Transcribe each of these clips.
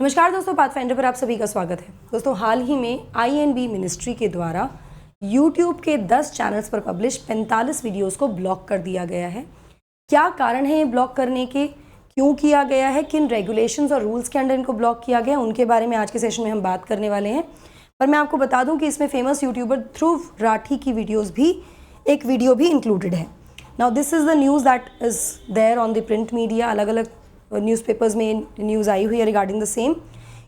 नमस्कार दोस्तों, पाथफाइंडर पर आप सभी का स्वागत है। दोस्तों, हाल ही में INB मिनिस्ट्री के द्वारा YouTube के 10 चैनल्स पर पब्लिश 45 वीडियोस को ब्लॉक कर दिया गया है। क्या कारण है ये ब्लॉक करने के, क्यों किया गया है, किन रेगुलेशंस और रूल्स के अंडर इनको ब्लॉक किया गया है, उनके बारे में आज के सेशन में हम बात करने वाले हैं। पर मैं आपको बता दूं कि इसमें फेमस यूट्यूबर ध्रुव राठी की एक वीडियो भी इंक्लूडेड है। Now this is the news that is there on the print media. अलग अलग न्यूज़पेपर्स में न्यूज़ आई हुई है रिगार्डिंग द सेम।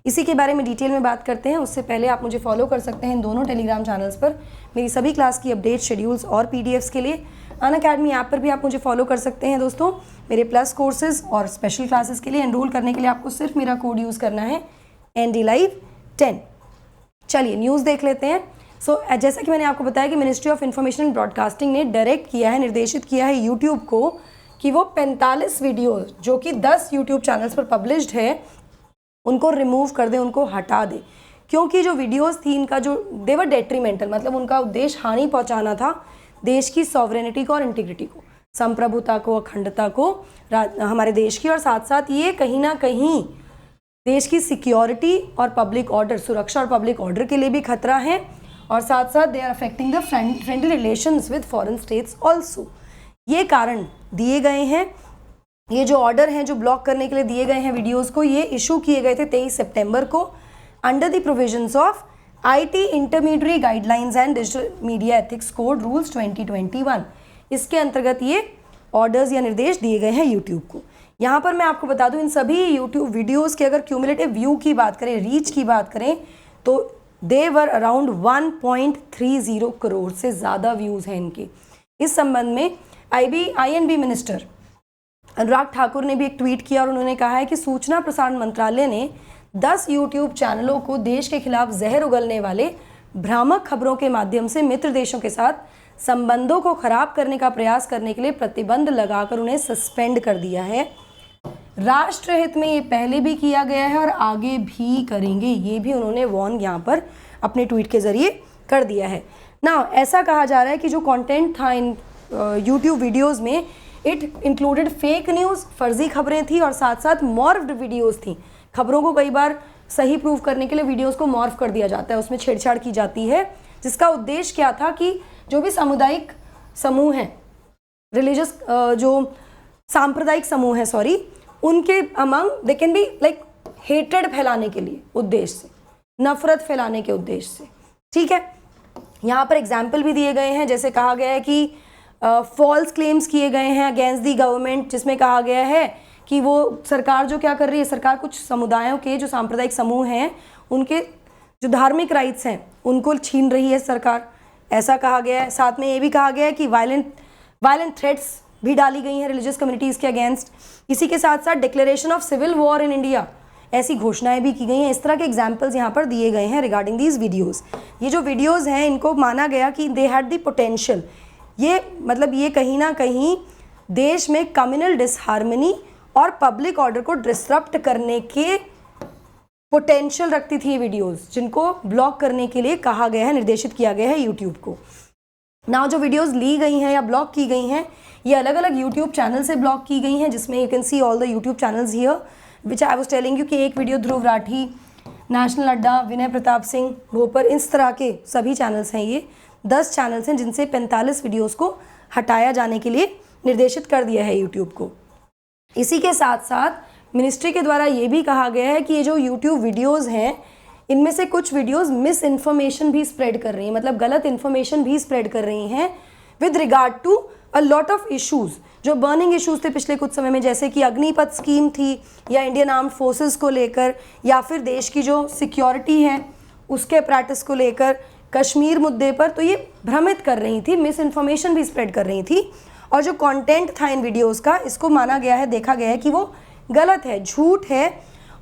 इसी के बारे में डिटेल में बात करते हैं। उससे पहले आप मुझे फॉलो कर सकते हैं इन दोनों टेलीग्राम चैनल्स पर मेरी सभी क्लास की अपडेट, शेड्यूल्स और PDFs के लिए। अनअकैडमी ऐप पर भी आप मुझे फॉलो कर सकते हैं दोस्तों। मेरे प्लस कोर्सेज और स्पेशल क्लासेस के लिए एनरोल करने के लिए आपको सिर्फ मेरा कोड यूज़ करना है NDLive10। चलिए न्यूज़ देख लेते हैं। जैसा कि मैंने आपको बताया कि ministry of information and broadcasting ने डायरेक्ट किया है, निर्देशित किया है यूट्यूब को कि वो 45 वीडियोज़ जो कि 10 यूट्यूब चैनल्स पर पब्लिश्ड है उनको रिमूव कर दे, उनको हटा दे। क्योंकि जो वीडियोज़ थी इनका जो देवर डेट्रीमेंटल, मतलब उनका उद्देश्य हानि पहुंचाना था देश की सॉवरेनिटी को और इंटीग्रिटी को, संप्रभुता को, अखंडता को हमारे देश की, और साथ साथ ये कहीं ना कहीं देश की सिक्योरिटी और पब्लिक ऑर्डर, सुरक्षा और पब्लिक ऑर्डर के लिए भी खतरा है। और साथ साथ they are affecting the friendly relations with foreign states also. ये कारण दिए गए हैं। ये जो ऑर्डर हैं जो ब्लॉक करने के लिए दिए गए हैं वीडियोस को, ये इशू किए गए थे 23 सितंबर को under the provisions of IT intermediate guidelines and digital media ethics code rules 2021। इसके अंतर्गत ये ऑर्डर्स या निर्देश दिए गए हैं यूट्यूब को। यहाँ पर मैं आपको बता दूँ, इन सभी यूट्यूब वीडियोज़ के अगर क्यूमुलेटिव व्यू की बात करें, रीच की बात करें, तो दे वर अराउंड 1.30 करोड़ से ज़्यादा व्यूज़ हैं इनके। इस संबंध में INB मिनिस्टर अनुराग ठाकुर ने भी एक ट्वीट किया और उन्होंने कहा है कि सूचना प्रसारण मंत्रालय ने 10 यूट्यूब चैनलों को देश के खिलाफ जहर उगलने वाले भ्रामक खबरों के माध्यम से मित्र देशों के साथ संबंधों को खराब करने का प्रयास करने के लिए प्रतिबंध लगाकर उन्हें सस्पेंड कर दिया है। राष्ट्रहित में ये पहले भी किया गया है और आगे भी करेंगे, ये भी उन्होंने वॉर्न यहाँ पर अपने ट्वीट के जरिए कर दिया है। ना ऐसा कहा जा रहा है कि जो कंटेंट था इन यूट्यूब वीडियोस में, इट इंक्लूडेड फेक न्यूज़, फर्जी खबरें थी, और साथ साथ मॉर्फ्ड वीडियोस थी। खबरों को कई बार सही प्रूव करने के लिए वीडियोस को मॉर्फ कर दिया जाता है, उसमें छेड़छाड़ की जाती है, जिसका उद्देश्य क्या था कि जो भी सामुदायिक समूह हैं, रिलीजियस जो सांप्रदायिक समूह है उनके among they can be like hatred फैलाने के लिए, उद्देश्य से, नफरत फैलाने के उद्देश्य से। ठीक है, यहाँ पर एग्जाम्पल भी दिए गए हैं। जैसे कहा गया है कि फॉल्स क्लेम्स किए गए हैं अगेंस्ट दी गवर्नमेंट, जिसमें कहा गया है कि वो सरकार जो क्या कर रही है, सरकार कुछ समुदायों के जो सांप्रदायिक समूह हैं उनके जो धार्मिक राइट्स हैं उनको छीन रही है सरकार, ऐसा कहा गया है। साथ में ये भी कहा गया है कि वायलेंट थ्रेट्स भी डाली गई हैं रिलीजियस कम्युनिटीज़ के अगेंस्ट। इसी के साथ साथ declaration of civil war in India, ऐसी घोषणाएं भी की गई हैं। इस तरह के एग्जाम्पल्स यहाँ पर दिए गए हैं रिगार्डिंग दीज वीडियोज़। ये जो वीडियोज़ हैं इनको माना गया कि दे हैड द पोटेंशियल, ये मतलब ये कहीं ना कहीं देश में कम्युनल डिसहार्मनी और पब्लिक ऑर्डर को डिसरप्ट करने के पोटेंशियल रखती थी ये वीडियोस, जिनको ब्लॉक करने के लिए कहा गया है, निर्देशित किया गया है यूट्यूब को। नाउ जो वीडियोस ली गई हैं या ब्लॉक की गई हैं, ये अलग अलग यूट्यूब चैनल से ब्लॉक की गई हैं, जिसमें you can see all the YouTube channels here which I was telling you कि एक वीडियो ध्रुव राठी, नेशनल अड्डा, विनय प्रताप सिंह भोपर, इस तरह के सभी चैनल्स हैं। ये 10 चैनल्स हैं जिनसे 45 वीडियोस को हटाया जाने के लिए निर्देशित कर दिया है यूट्यूब को। इसी के साथ साथ मिनिस्ट्री के द्वारा ये भी कहा गया है कि ये जो यूट्यूब वीडियोस हैं इनमें से कुछ वीडियोस मिस इन्फॉर्मेशन भी स्प्रेड कर रही हैं, मतलब गलत इन्फॉर्मेशन भी स्प्रेड कर रही हैं with regard to a lot of issues, जो बर्निंग इश्यूज़ थे पिछले कुछ समय में, जैसे कि अग्निपथ स्कीम थी, या इंडियन आर्म्ड फोर्सेस को लेकर, या फिर देश की जो सिक्योरिटी है उसके प्रैक्टिस को लेकर, कश्मीर मुद्दे पर। तो ये भ्रमित कर रही थी, मिस इन्फॉर्मेशन भी स्प्रेड कर रही थी। और जो कंटेंट था इन वीडियोस का, इसको माना गया है, देखा गया है कि वो गलत है, झूठ है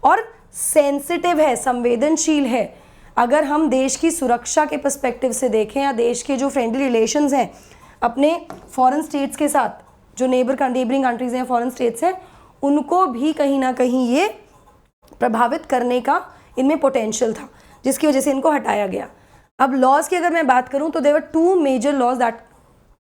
और सेंसिटिव है, संवेदनशील है। अगर हम देश की सुरक्षा के पर्सपेक्टिव से देखें, या देश के जो फ्रेंडली रिलेशंस हैं अपने फॉरेन स्टेट्स के साथ, जो नेबरिंग कंट्रीज़ हैं, फॉरेन स्टेट्स हैं, उनको भी कहीं ना कहीं ये प्रभावित करने का इनमें पोटेंशियल था, जिसकी वजह से इनको हटाया गया। अब लॉज की अगर मैं बात करूं तो देवर 2 मेजर लॉज दैट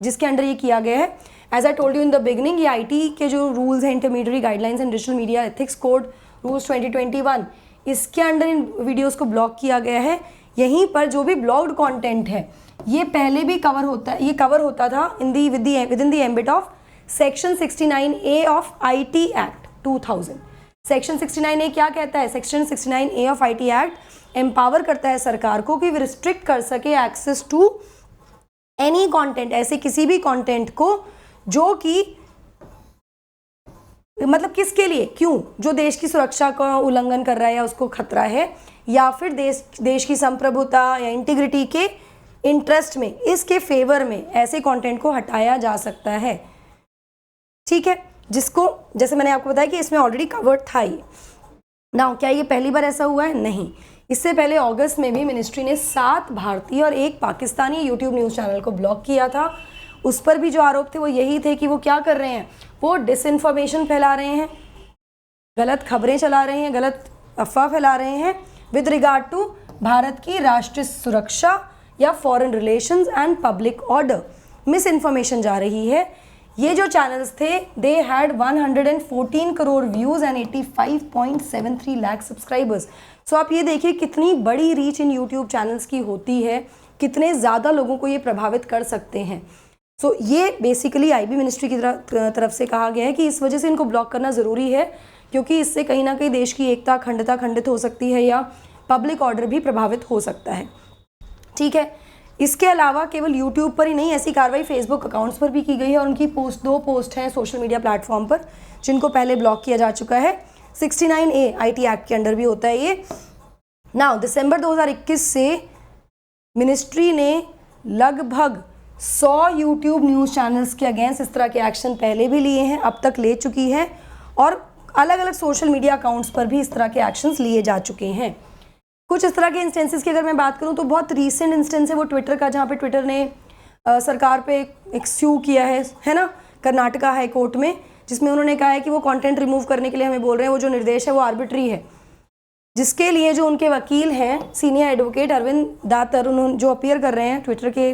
जिसके अंडर ये किया गया है। As I told you in the beginning, ये IT के जो रूल्स हैं, intermediate guidelines and digital media ethics code rules 2021, इसके अंडर इन वीडियोस को ब्लॉक किया गया है। यहीं पर जो भी ब्लॉक्ड कंटेंट है ये पहले भी कवर होता है, ये कवर होता था with in the ambit of section 69A of IT act 2000। Section 69A क्या कहता है? Section 69A of IT act empower करता है सरकार को कि वो रिस्ट्रिक्ट कर सके एक्सेस टू एनी कंटेंट, ऐसे किसी भी कंटेंट को जो कि मतलब किसके लिए, क्यों, जो देश की सुरक्षा का उल्लंघन कर रहा है या उसको खतरा है, या फिर देश की संप्रभुता या इंटीग्रिटी के इंटरेस्ट में, इसके फेवर में ऐसे कंटेंट को हटाया जा सकता है। ठीक है, जिसको जैसे मैंने आपको बताया कि इसमें ऑलरेडी कवर्ड था ये। नाउ क्या ये पहली बार ऐसा हुआ है? नहीं, इससे पहले अगस्त में भी मिनिस्ट्री ने 7 भारतीय और 1 पाकिस्तानी यूट्यूब न्यूज़ चैनल को ब्लॉक किया था। उस पर भी जो आरोप थे वो यही थे कि वो क्या कर रहे हैं, वो डिसइंफॉर्मेशन फैला रहे हैं, गलत खबरें चला रहे हैं, गलत अफवाह फैला रहे हैं विद रिगार्ड टू भारत की राष्ट्रीय सुरक्षा या foreign relations and public order. Miss information जा रही है। ये जो चैनल्स थे they had 114 crore views and 85.73 lakh subscribers. So आप ये देखिए कितनी बड़ी रीच इन यूट्यूब चैनल्स की होती है, कितने ज़्यादा लोगों को ये प्रभावित कर सकते हैं। सो ये बेसिकली IB मिनिस्ट्री की तरफ से कहा गया है कि इस वजह से इनको ब्लॉक करना ज़रूरी है, क्योंकि इससे कहीं ना कहीं देश की एकता अखंडता खंडित हो सकती है या पब्लिक ऑर्डर भी प्रभावित हो सकता है। ठीक है, इसके अलावा केवल यूट्यूब पर ही नहीं, ऐसी कार्रवाई फेसबुक अकाउंट्स पर भी की गई है और उनकी 2 पोस्ट हैं सोशल मीडिया प्लेटफॉर्म पर जिनको पहले ब्लॉक किया जा चुका है। 69A IT एक्ट के अंडर भी होता है ये। नाउ दिसंबर 2021 से मिनिस्ट्री ने लगभग 100 यूट्यूब न्यूज़ चैनल्स के अगेंस्ट इस तरह के एक्शन पहले भी लिए हैं, अब तक ले चुकी है, और अलग अलग सोशल मीडिया अकाउंट्स पर भी इस तरह के एक्शंस लिए जा चुके हैं। कुछ इस तरह के इंस्टेंसेस की अगर मैं बात करूं तो बहुत रीसेंट इंस्टेंस है वो ट्विटर का, जहां पे ट्विटर ने सरकार पे एक स्यू किया है ना, कर्नाटका हाई कोर्ट में, जिसमें उन्होंने कहा है कि वो कंटेंट रिमूव करने के लिए हमें बोल रहे हैं, वो जो निर्देश है वो आर्बिट्री है, जिसके लिए जो उनके वकील हैं सीनियर एडवोकेट अरविंद दातर, उन्होंने जो अपीयर कर रहे हैं ट्विटर के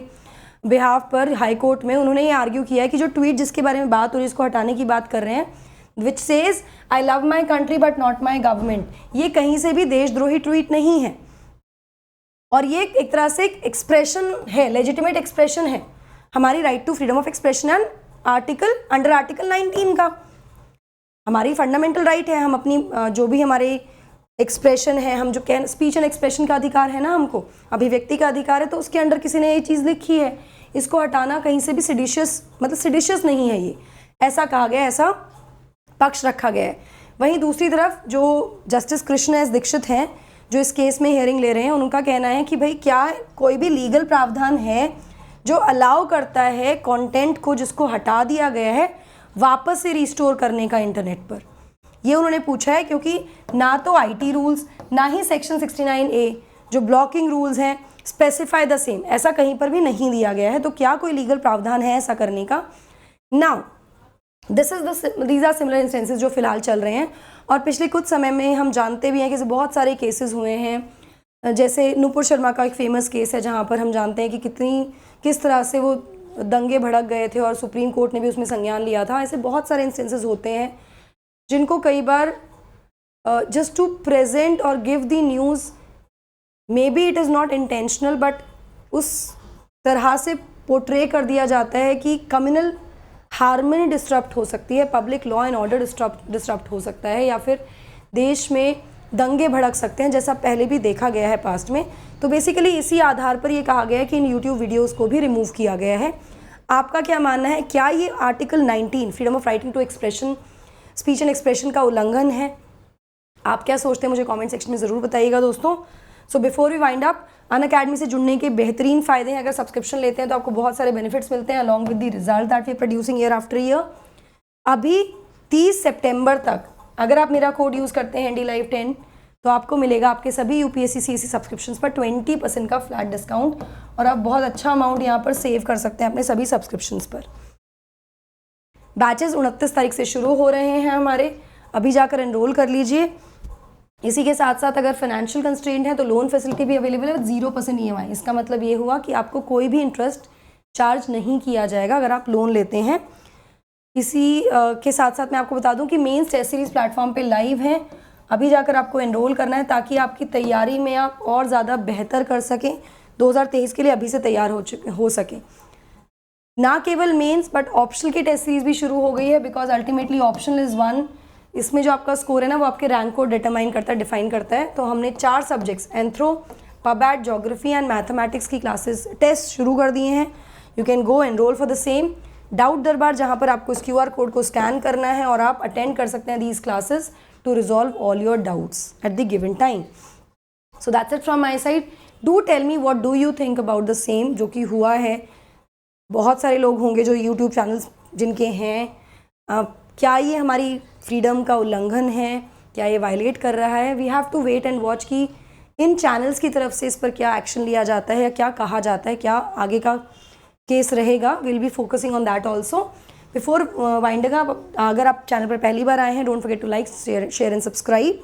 बिहाफ पर हाई कोर्ट में, उन्होंने ये आर्ग्यू किया है कि जो ट्वीट जिसके बारे में बात हो रही है इसको हटाने की बात कर रहे हैं, which says I love my country but not my government, ये कहीं से भी देशद्रोही ट्वीट नहीं है और ये एक तरह से एक एक्सप्रेशन है, लेजिटिमेट एक्सप्रेशन है हमारी right to freedom of expression and under article 19 का हमारी फंडामेंटल राइट है। हम अपनी जो भी हमारे एक्सप्रेशन है, हम जो कह स्पीच एंड एक्सप्रेशन का अधिकार है ना, हमको अभिव्यक्ति का अधिकार है, तो उसके अंडर किसी ने ये चीज़ लिखी है, इसको हटाना कहीं से भी सिडिशियस नहीं है, ये ऐसा कहा गया, ऐसा पक्ष रखा गया है। वहीं दूसरी तरफ जो जस्टिस कृष्ण एस दीक्षित हैं जो इस केस में हियरिंग ले रहे हैं, उनका कहना है कि भाई क्या कोई भी लीगल प्रावधान है जो अलाउ करता है कंटेंट को जिसको हटा दिया गया है वापस से रिस्टोर करने का इंटरनेट पर, ये उन्होंने पूछा है, क्योंकि ना तो IT रूल्स ना ही सेक्शन 69A जो ब्लॉकिंग रूल्स हैं स्पेसिफाई द सेम, ऐसा कहीं पर भी नहीं दिया गया है, तो क्या कोई लीगल प्रावधान है ऐसा करने का। Now these are similar instances जो फिलहाल चल रहे हैं और पिछले कुछ समय में हम जानते भी हैं कि बहुत सारे केसेस हुए हैं, जैसे नुपुर शर्मा का एक फेमस केस है जहां पर हम जानते हैं कि किस तरह से वो दंगे भड़क गए थे और सुप्रीम कोर्ट ने भी उसमें संज्ञान लिया था। ऐसे बहुत सारे इंस्टेंसेस होते हैं जिनको कई बार जस्ट टू प्रेजेंट और give the news, may be it is not intentional, but उस तरह से पोर्ट्रे कर दिया जाता है कि कम्युनल हार्मनी डिस्टर्ब हो सकती है, public law and order disturb हो सकता है, या फिर देश में दंगे भड़क सकते हैं, जैसा पहले भी देखा गया है पास्ट में। तो बेसिकली इसी आधार पर ये कहा गया है कि इन यूट्यूब वीडियोस को भी रिमूव किया गया है। आपका क्या मानना है, क्या ये article 19 freedom of writing to expression, speech and expression का उल्लंघन है? आप क्या सोचते हैं मुझे कमेंट सेक्शन में ज़रूर बताइएगा दोस्तों। So before we wind up, Unacademy से जुड़ने के बेहतरीन फ़ायदे हैं। अगर सब्सक्रिप्शन लेते हैं तो आपको बहुत सारे बेनिफिट्स मिलते हैं along with the result that we producing year after year. अभी 30 सितंबर तक अगर आप मेरा कोड यूज़ करते हैं NDLive10 तो आपको मिलेगा आपके सभी UPSC CEC सब्सक्रिप्शंस पर 20% का फ्लैट डिस्काउंट और आप बहुत अच्छा अमाउंट यहाँ पर सेव कर सकते हैं अपने सभी सब्सक्रिप्शंस पर। बैचेस 29 तारीख से शुरू हो रहे हैं हमारे, अभी जाकर एनरोल कर लीजिए। इसी के साथ साथ अगर फाइनेंशियल कंस्ट्रेंट है तो लोन फैसिलिटी भी अवेलेबल है 0% EMI। इसका मतलब ये हुआ कि आपको कोई भी इंटरेस्ट चार्ज नहीं किया जाएगा अगर आप लोन लेते हैं। इसी के साथ साथ मैं आपको बता दूं कि मेंस टेस्ट सीरीज़ प्लेटफॉर्म पे लाइव हैं। अभी जाकर आपको एनरोल करना है ताकि आपकी तैयारी में आप और ज़्यादा बेहतर कर सकें, 2023 के लिए अभी से तैयार हो सकें। ना केवल मेंस बट ऑप्शनल की टेस्ट सीरीज भी शुरू हो गई है, because ultimately optional is one. इसमें जो आपका स्कोर है ना वो आपके रैंक को डिफाइन करता है। तो हमने 4 सब्जेक्ट्स एंथ्रो, पबैट, ज्योग्राफी एंड मैथमेटिक्स की क्लासेस टेस्ट शुरू कर दिए हैं। You can go enroll for the same. Doubt दरबार, जहाँ पर आपको इस QR कोड को स्कैन करना है और आप अटेंड कर सकते हैं these classes to resolve all your doubts at the given time. So that's it from my side. Do tell me what do you think about the same, जो कि हुआ है। बहुत सारे लोग होंगे जो यूट्यूब चैनल्स जिनके हैं, क्या ये हमारी फ्रीडम का उल्लंघन है, क्या ये वायलेट कर रहा है? We have to wait and watch कि इन चैनल्स की तरफ से इस पर क्या एक्शन लिया जाता है या क्या कहा जाता है, क्या आगे का केस रहेगा। Will be focusing on that also. Before winding up, अगर आप चैनल पर पहली बार आए हैं, don't forget to like, share and subscribe.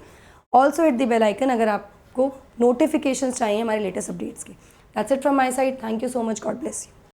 Also hit the bell icon अगर आपको नोटिफिकेशंस चाहिए हमारे लेटेस्ट अपडेट्स की। That's it from my side. Thank you so much. God bless you.